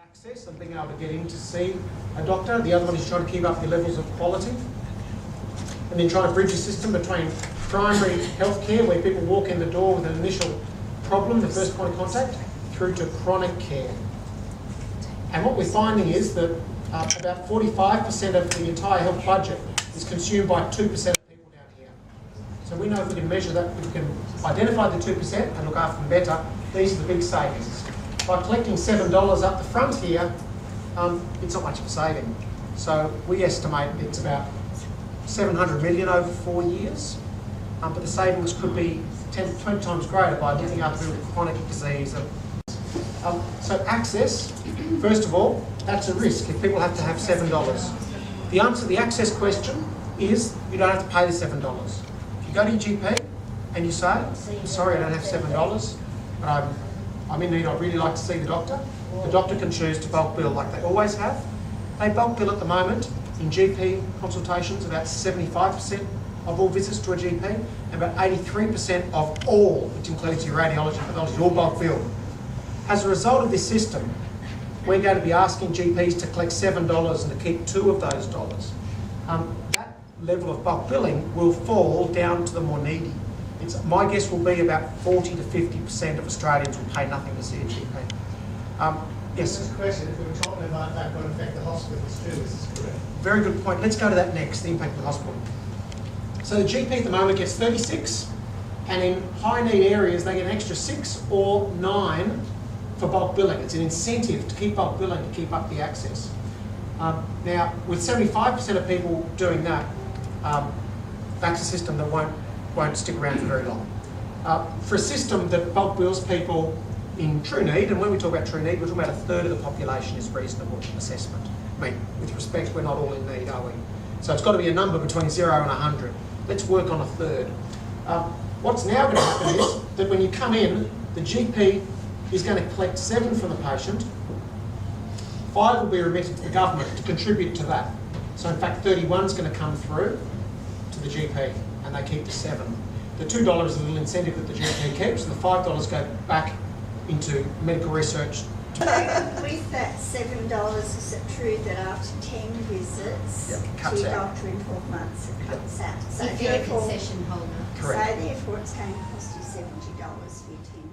Access and being able to get in to see a doctor. The other one is trying to keep up your levels of quality. And then trying to bridge a system between primary health care, where people walk in the door with an initial problem, the first point of contact, through to chronic care. And what we're finding is that about 45% of the entire health budget is consumed by 2% of people down here. So we know if we can measure that, if we can identify the 2% and look after them better, these are the big savings. By collecting $7 up the front here, it's not much of a saving. So we estimate it's about 700 million over 4 years, but the savings could be 10 to 20 times greater by looking after chronic disease. So access, first of all, that's a risk if people have to have $7. The answer to the access question is you don't have to pay the $7. If you go to your GP and you say, I'm sorry, I don't have $7, but I'm in need, I'd really like to see the doctor can choose to bulk bill like they always have. They bulk bill at the moment in GP consultations about 75% of all visits to a GP, and about 83% of all, which includes your radiology, pathology, all bulk bill. As a result of this system, we're going to be asking GPs to collect $7 and to keep $2 of those dollars. That level of bulk billing will fall down to the more needy. My guess will be about 40 to 50% of Australians will pay nothing to see a GP. Yes? This question, if we were talking about that would affect the hospitals too, is this correct? Very good point. Let's go to that next, the impact of the hospital. So the GP at the moment gets 36, and in high need areas they get an extra 6 or 9 for bulk billing. It's an incentive to keep bulk billing, to keep up the access. Now, with 75% of people doing that, that's a system that won't stick around for very long. For a system that bulk bills people in true need, and when we talk about true need, we're talking about a third of the population is reasonable assessment. I mean, with respect, we're not all in need, are we? So it's got to be a number between 0 and 100. Let's work on a third. What's now going to happen is that when you come in, the GP is going to collect 7 from the patient, 5 will be remitted to the government to contribute to that. So in fact, 31 is going to come through to the GP, and they keep the 7. The $2 is a little incentive that the GP keeps, and the $5 go back into medical research. So with that $7, is it true that after 10 visits to your doctor in 12 months it cuts out? So if you're a concession holder. Correct. So therefore it's going to cost you $70 for you to